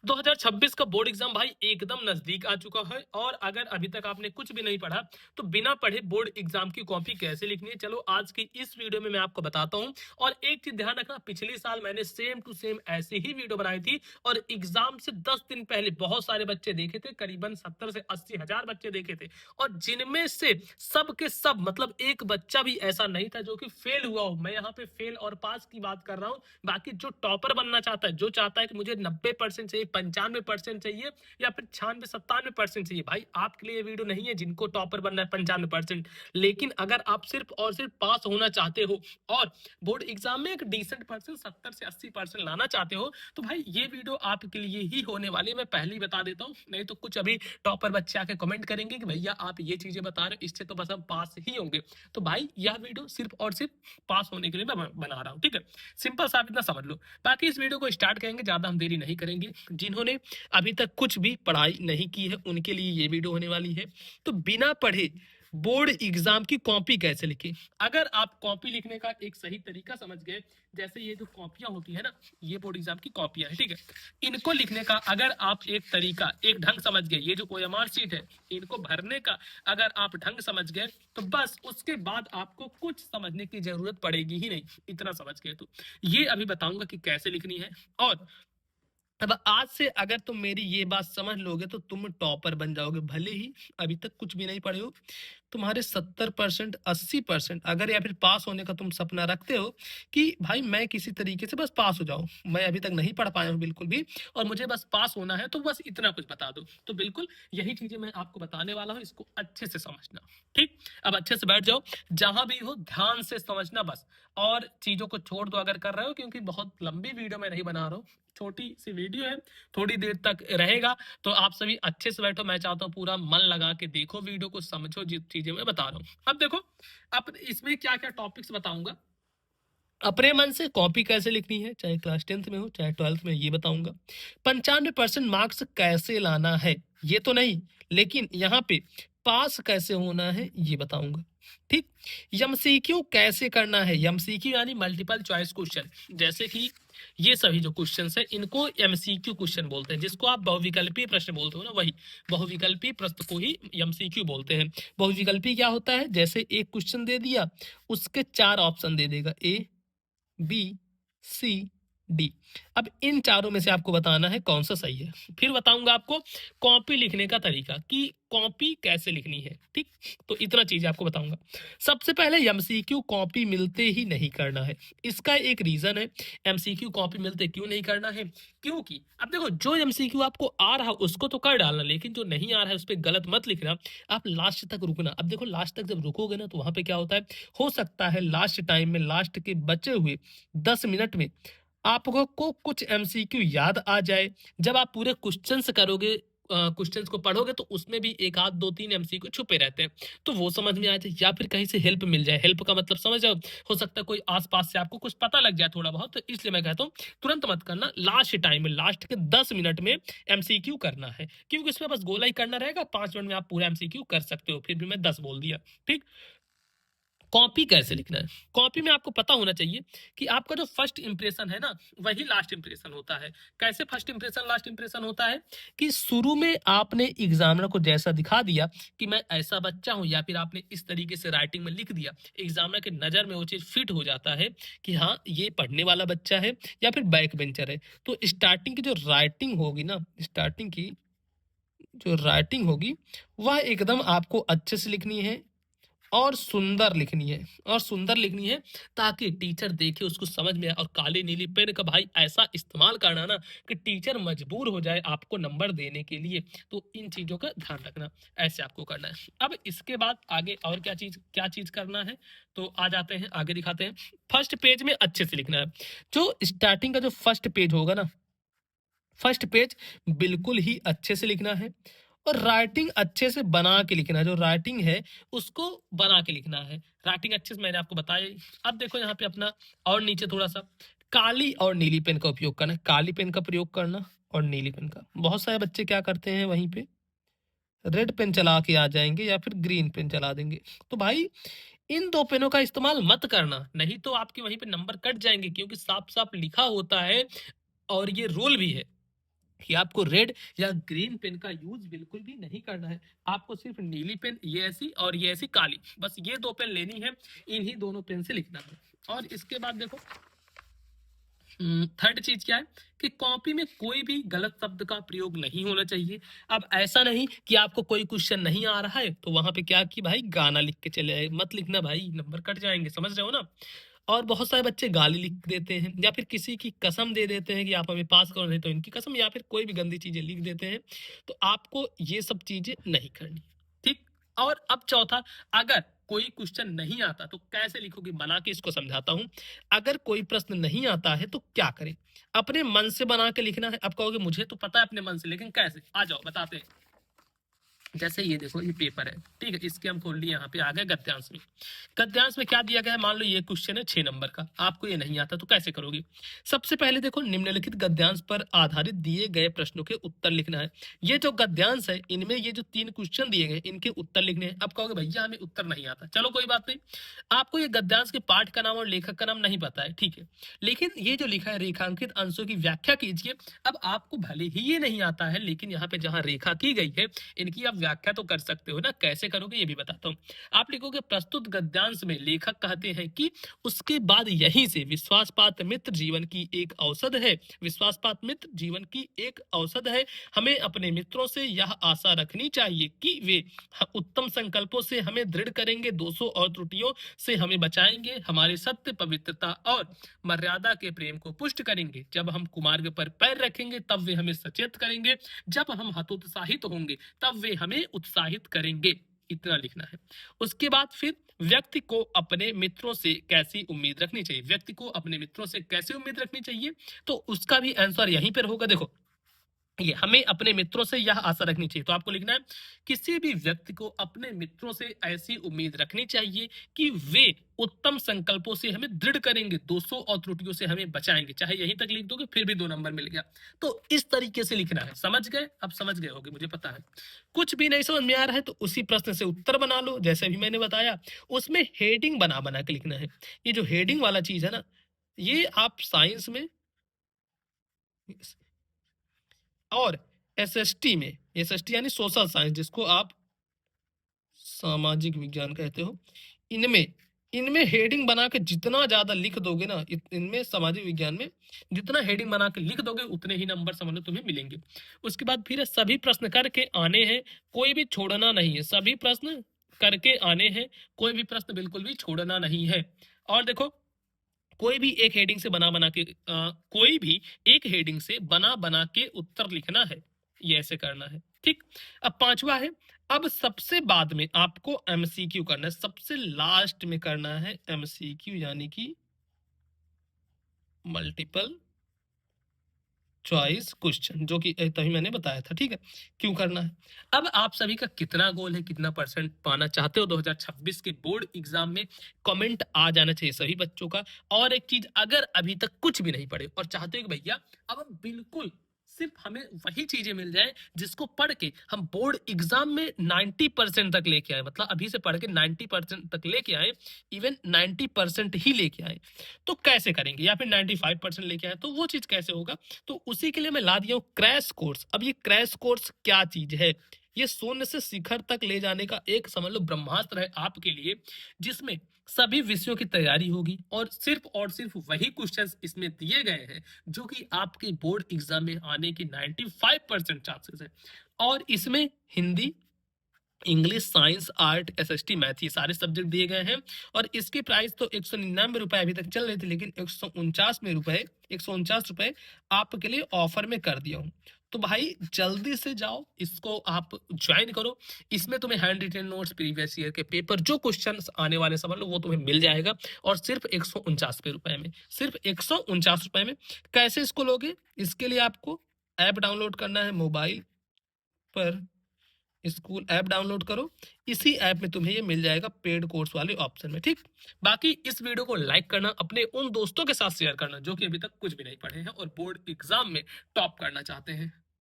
2026 का board exam भाई एकदम नजदीक आ चुका है। और अगर अभी तक आपने कुछ भी नहीं पढ़ा तो बिना पढ़े बोर्ड एग्जाम की कॉपी कैसे लिखनी है, चलो आज की इस वीडियो में मैं आपको बताता हूं। और एक चीज ध्यान रखना, पिछले साल मैंने सेम टू सेम ऐसी ही वीडियो बनाई थी और एग्जाम से 10 दिन पहले बहुत सारे बच्चे देखे थे, करीबन 70 से 80 हजार बच्चे देखे थे। और जिनमें से सब के सब मतलब एक बच्चा भी ऐसा नहीं था जो कि फेल हुआ हो। मैं यहाँ पे फेल और पास की बात कर रहा हूँ। बाकी जो टॉपर बनना चाहता है, जो चाहता है कि मुझे 90% चाहिए, 95% चाहिए या फिर 96-97% चाहिए, भाई आपके लिए ये वीडियो नहीं है। जिनको टॉपर बनना है 95%, लेकिन अगर आप सिर्फ और सिर्फ पास होना चाहते हो और बोर्ड एग्जाम में एक डिसेंट परसेंट 70 से 80% लाना चाहते हो, तो भाई ये वीडियो आपके लिए ही होने वाली है। मैं पहले ही बता देता हूँ, नहीं तो कुछ अभी टॉपर बच्चे आके कमेंट करेंगे कि भैया आप ये चीजें बता रहे हो, इससे तो बस हम पास ही होंगे। तो भाई यह वीडियो सिर्फ और सिर्फ पास होने के लिए मैं बना रहा हूँ, ठीक है। सिंपल सा आप इतना समझ लो। बाकी इस वीडियो को स्टार्ट करेंगे, ज्यादा हम देरी नहीं करेंगे। जिन्होंने अभी तक कुछ भी पढ़ाई नहीं की है उनके लिए ये वीडियो होने वाली है। तो बिना पढ़े बोर्ड एग्जाम की कॉपी कैसे लिखें। अगर आप कॉपी लिखने का एक सही तरीका समझ गए, जैसे ये जो कॉपियां होती है ना, ये बोर्ड एग्जाम की कॉपियां है, ठीक है। इनको लिखने का अगर आप एक तरीका, एक ढंग समझ गए, ये जो OMR शीट है इनको भरने का अगर आप ढंग समझ गए, तो बस उसके बाद आपको कुछ समझने की जरूरत पड़ेगी ही नहीं। इतना समझ गए तो ये अभी बताऊंगा कि कैसे लिखनी है। और अब आज से अगर तुम मेरी ये बात समझ लोगे तो तुम टॉपर बन जाओगे। भले ही अभी तक कुछ भी नहीं पढ़े हो, तुम्हारे 70% 80% अगर या फिर पास होने का तुम सपना रखते हो कि भाई मैं किसी तरीके से बस पास हो जाऊं, मैं अभी तक नहीं पढ़ पाया हूं बिल्कुल भी और मुझे बस पास होना है, तो बस इतना कुछ बता दो। तो बिल्कुल यही चीजें मैं आपको बताने वाला हूं, इसको अच्छे से समझना, ठीक। अब अच्छे से बैठ जाओ, जहां भी हो ध्यान से समझना बस। और चीजों को छोड़ दो अगर कर रहे हो, क्योंकि बहुत लंबी वीडियो मैं नहीं बना रहा हूँ, छोटी सी वीडियो है, थोड़ी देर तक रहेगा। तो आप सभी अच्छे से बैठो, मैं चाहता हूँ पूरा मन लगा के देखो वीडियो को, समझो जिस चीजें मैं बता रहा हूँ। अब देखो, अब इसमें क्या क्या टॉपिक्स बताऊंगा, अपने मन से कॉपी कैसे लिखनी है, चाहे क्लास 10th में हो चाहे 12th में, ये बताऊंगा। 95% मार्क्स कैसे लाना है ये तो नहीं, लेकिन यहाँ पे पास कैसे होना है ये बताऊंगा, ठीक। एमसीक्यू कैसे करना है, एमसीक्यू यानी मल्टीपल चॉइस क्वेश्चन। जैसे कि ये सभी जो क्वेश्चंस है इनको एमसीक्यू क्वेश्चन बोलते हैं, जिसको आप बहुविकल्पीय प्रश्न बोलते हो ना, वही बहुविकल्पीय प्रश्न को ही एमसीक्यू बोलते हैं। बहुविकल्पीय क्या होता है, जैसे एक क्वेश्चन दे दिया, उसके 4 ऑप्शन दे देगा, ए बी सी डी। अब इन चारों में से आपको बताना है कौन सा सही है। फिर बताऊंगा आपको कॉपी लिखने का तरीका कि कॉपी कैसे लिखनी है, ठीक। तो इतना चीज आपको बताऊंगा। सबसे पहले एमसीक्यू कॉपी मिलते ही नहीं करना है। इसका एक रीजन है, एमसीक्यू कॉपी मिलते क्यों नहीं करना है, क्योंकि अब देखो जो एमसीक्यू आपको आ रहा है उसको तो कर डालना, लेकिन जो नहीं आ रहा है उस पर गलत मत लिखना, आप लास्ट तक रुकना। अब देखो लास्ट तक जब रुकोगे ना तो वहां पे क्या होता है, हो सकता है लास्ट टाइम में, लास्ट के बचे हुए 10 मिनट में आपको को कुछ एमसीक्यू याद आ जाए। जब आप पूरे क्वेश्चंस करोगे, क्वेश्चंस को पढ़ोगे, तो उसमें भी एक आध दो तीन एमसीक्यू छुपे रहते हैं, तो वो समझ में आ जाए, या फिर कहीं से हेल्प मिल जाए। हेल्प का मतलब समझ जाओ, हो सकता है कोई आसपास से आपको कुछ पता लग जाए थोड़ा बहुत। तो इसलिए मैं कहता हूँ तुरंत मत करना, लास्ट टाइम में, लास्ट के 10 मिनट में एमसीक्यू करना है, क्योंकि इसमें बस गोला ही करना रहेगा। 5 मिनट में आप पूरा एमसीक्यू कर सकते हो, फिर भी मैं 10 बोल दिया, ठीक। कॉपी कैसे लिखना है, कॉपी में आपको पता होना चाहिए कि आपका जो फर्स्ट इंप्रेशन है ना, वही लास्ट इंप्रेशन होता है। कैसे फर्स्ट इंप्रेशन लास्ट इंप्रेशन होता है, कि शुरू में आपने एग्जामिनर को जैसा दिखा दिया कि मैं ऐसा बच्चा हूं, या फिर आपने इस तरीके से राइटिंग में लिख दिया, एग्जामिनर की नजर में वो चीज फिट हो जाता है कि हाँ ये पढ़ने वाला बच्चा है या फिर बैक बेंचर है। तो स्टार्टिंग की जो राइटिंग होगी ना, स्टार्टिंग की जो राइटिंग होगी वह एकदम आपको अच्छे से लिखनी है और सुंदर लिखनी है, और सुंदर लिखनी है ताकि टीचर देखे, उसको समझ में आए। और काली नीली पेन का भाई ऐसा इस्तेमाल करना ना कि टीचर मजबूर हो जाए आपको नंबर देने के लिए। तो इन चीजों का ध्यान रखना, ऐसे आपको करना है। अब इसके बाद आगे और क्या चीज करना है, तो आ जाते हैं आगे, दिखाते हैं। फर्स्ट पेज में अच्छे से लिखना है। जो स्टार्टिंग का जो फर्स्ट पेज होगा ना, फर्स्ट पेज बिल्कुल ही अच्छे से लिखना है, और राइटिंग अच्छे से बना के लिखना है। जो राइटिंग है उसको बना के लिखना है। राइटिंग अच्छे से मैंने आपको बताया ही। अब देखो यहाँ पे अपना और नीचे थोड़ा सा काली और नीली पेन का उपयोग करना है। काली पेन का प्रयोग करना और नीली पेन का। बहुत सारे बच्चे क्या करते हैं, वहीं पे रेड पेन चला के आ जाएंगे या फिर ग्रीन पेन चला देंगे। तो भाई इन दो पेनों का इस्तेमाल मत करना, नहीं तो आपके वहीं पे नंबर कट जाएंगे, क्योंकि साफ साफ लिखा होता है और ये रूल भी है कि आपको रेड या ग्रीन पेन का यूज बिल्कुल भी नहीं करना है। आपको सिर्फ नीली पेन, ये ऐसी और ये ऐसी काली, बस ये दो पेन लेनी है, इन्हीं दोनों पेन से लिखना है। और इसके बाद देखो थर्ड चीज क्या है कि कॉपी में कोई भी गलत शब्द का प्रयोग नहीं होना चाहिए। अब ऐसा नहीं कि आपको कोई क्वेश्चन नहीं आ रहा है तो वहां पे क्या कि भाई गाना लिख के चले आए, मत लिखना भाई, नंबर कट जाएंगे, समझ रहे हो ना। और बहुत सारे बच्चे गाली लिख देते हैं या फिर किसी की कसम दे देते हैं कि आप हमें पास करो, नहीं तो इनकी कसम, या फिर कोई भी गंदी चीजें लिख देते हैं। तो आपको ये सब चीजें नहीं करनी, ठीक। और अब चौथा, अगर कोई क्वेश्चन नहीं आता तो कैसे लिखोगे, बना के इसको समझाता हूं। अगर कोई प्रश्न नहीं आता है तो क्या करें, अपने मन से बना के लिखना है। अब कहोगे मुझे तो पता है अपने मन से, लेकिन कैसे, आ जाओ बताते हैं। जैसे ये देखो, ये पेपर है, ठीक है, इसके हम खोल लिए, यहाँ पे आ गए गद्यांश में। गद्यांश में क्या दिया गया है, मान लो ये क्वेश्चन है 6 नंबर का, आपको ये नहीं आता तो कैसे करोगे। सबसे पहले देखो, निम्नलिखित गद्यांश पर आधारित दिए गए प्रश्नों के उत्तर लिखना है। ये जो गद्यांश है, इनमें ये जो 3 क्वेश्चन दिए गए, इनके उत्तर लिखने हैं। अब कहोगे भैया हमें उत्तर नहीं आता, चलो कोई बात नहीं, आपको ये गद्यांश के पाठ का नाम और लेखक का नाम नहीं पता है, ठीक है, लेकिन ये जो लिखा है रेखांकित अंशों की व्याख्या कीजिए। अब आपको भले ही ये नहीं आता है, लेकिन यहाँ पे जहां रेखा की गई है इनकी आप व्याख्या तो कर सकते हो ना, कैसे करोगे ये भी बताता हूँ। आप लिखोगे प्रस्तुत गद्यांश में लेखक कहते हैं कि उसके बाद यहीं से विश्वासपात मित्र जीवन की एक औषध है, विश्वासपात मित्र जीवन की एक औषध है। हमें अपने मित्रों से यह आशा रखनी चाहिए कि वे उत्तम संकल्पों से हमें दृढ़ करेंगे, दोषों और त्रुटियों से हमें बचाएंगे, हमारे सत्य, पवित्रता और मर्यादा के प्रेम को पुष्ट करेंगे। जब हम कुमार्ग पर पैर रखेंगे तब वे हमें सचेत करेंगे, जब हम हतोत्साहित होंगे तब वे हमें उत्साहित करेंगे। इतना लिखना है। उसके बाद फिर व्यक्ति को अपने मित्रों से कैसी उम्मीद रखनी चाहिए, व्यक्ति को अपने मित्रों से कैसी उम्मीद रखनी चाहिए, तो उसका भी आंसर यहीं पर होगा। देखो ये हमें अपने मित्रों से यह आशा रखनी चाहिए, तो आपको लिखना है किसी भी व्यक्ति को अपने मित्रों से ऐसी उम्मीद रखनी चाहिए कि वे उत्तम संकल्पों से हमें दृढ़ करेंगे, दोषों और त्रुटियों से हमें बचाएंगे। चाहे यहीं तक लिख दोगे फिर भी 2 नंबर मिल गया। तो इस तरीके से लिखना है, समझ गए, अब समझ गए होगे मुझे पता है। कुछ भी नहीं समझ में आ रहा है तो उसी प्रश्न से उत्तर बना लो, जैसे भी मैंने बताया। उसमें हेडिंग बना बना के लिखना है। ये जो हेडिंग वाला चीज है ना, ये आप साइंस में और एसएसटी में, एसएसटी यानी सोशल साइंस, जिसको आप सामाजिक विज्ञान कहते हो, इनमें इनमें हेडिंग बना के जितना ज्यादा लिख दोगे ना, इनमें सामाजिक विज्ञान में जितना हेडिंग बना के लिख दोगे उतने ही नंबर समझ लो तुम्हें मिलेंगे। उसके बाद फिर सभी प्रश्न करके आने हैं, कोई भी छोड़ना नहीं है, सभी प्रश्न करके आने हैं, कोई भी प्रश्न बिल्कुल भी छोड़ना नहीं है। और देखो कोई भी एक हेडिंग से बना बना के कोई भी एक हेडिंग से बना बना के उत्तर लिखना है, ये ऐसे करना है, ठीक। अब 5वां है, अब सबसे बाद में आपको एमसीक्यू करना है, सबसे लास्ट में करना है एमसीक्यू, यानी कि मल्टीपल चॉइस क्वेश्चन, जो कि तभी मैंने बताया था, ठीक है, क्यों करना है। अब आप सभी का कितना गोल है, कितना परसेंट पाना चाहते हो 2026 के बोर्ड एग्जाम में, कमेंट आ जाना चाहिए सभी बच्चों का। और एक चीज, अगर अभी तक कुछ भी नहीं पढ़े और चाहते हो कि भैया अब हम बिल्कुल सिर्फ हमें वही चीजें मिल जाए जिसको पढ़ के हम बोर्ड एग्जाम में 90% तक लेके आए, मतलब अभी से पढ़ के 90% तक लेके आए, इवन 90% ही लेके आए, तो कैसे करेंगे, या फिर 95% लेके आए तो वो चीज कैसे होगा। तो उसी के लिए मैं ला दिया हूँ क्रैश कोर्स। अब ये क्रैश कोर्स क्या चीज है, ये शून्य से शिखर तक ले जाने का एक समझ लो ब्रह्मास्त्र है आपके लिए, जिसमें सभी विषयों की तैयारी होगी और सिर्फ वही क्वेश्चंस इसमें दिए गए हैं जो कि आपके बोर्ड एग्जाम में आने की 95% चांसेस है। और इसमें Hindi, English, science, art, SST, math, ये सारे सब्जेक्ट दिए गए हैं। और इसके प्राइस तो 199 रुपए अभी तक चल रहे थे, लेकिन 149 रुपए आपके लिए ऑफर में कर दिया हूँ। तो भाई जल्दी से जाओ, इसको आप ज्वाइन करो। इसमें तुम्हें handwritten notes, previous year के पेपर, जो क्वेश्चन आने वाले समझ लो वो तुम्हें मिल जाएगा, और सिर्फ 149 रुपए में, सिर्फ 149 रुपए में। कैसे इसको लोगे, इसके लिए आपको ऐप डाउनलोड करना है मोबाइल पर, स्कूल ऐप डाउनलोड करो, इसी ऐप में तुम्हें ये मिल जाएगा पेड कोर्स वाले ऑप्शन में, ठीक। बाकी इस वीडियो को लाइक करना, अपने उन दोस्तों के साथ शेयर करना जो कि अभी तक कुछ भी नहीं पढ़े हैं और बोर्ड एग्जाम में टॉप करना चाहते हैं।